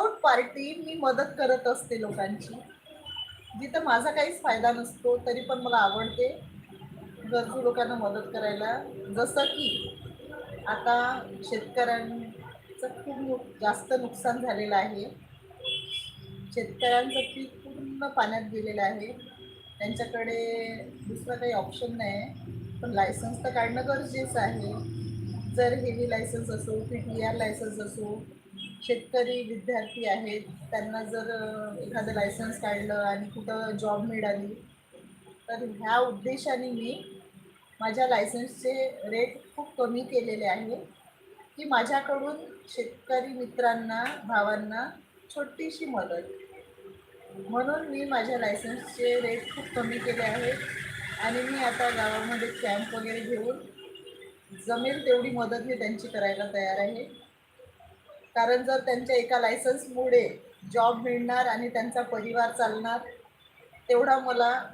Third party मी मदत करत असते लोकांची. जिथं माझा काहीच फायदा नसतो, तरी पण मला आवडते गरजू लोकांना मदत करायला. जसं की आता शेतकऱ्यांचं खूप जास्त नुकसान झालेलं आहे. शेतकऱ्यांचं पीक पूर्ण पाण्यात गेलेलं आहे. त्यांच्याकडे दुसरं काही ऑप्शन नाही आहे. पण लायसन्स तर काढणं गरजेचं आहे. जर हेवी लायसन्स असो, पी-टी-आर लायसन्स असो, शेतकरी विद्यार्थी आहेत, त्यांना जर एखादं लायसन्स काढलं आणि कुठं जॉब मिळाली, तर ह्या उद्देशाने मी माझ्या लायसन्सचे रेट खूप कमी केलेले आहे, की माझ्याकडून शेतकरी मित्रांना, भावांना छोटीशी मदत. म्हणून मी माझ्या लायसन्सचे रेट खूप कमी केले आहेत आणि मी आता गावामध्ये कॅम्प वगैरे घेऊन जमेल तेवढी मदत मी त्यांची करायला तयार आहे. कारण जर त्यांच्या एका लायसन्समुळे जॉब मिळणार आणि त्यांचा परिवार चालणार, तेवढा मला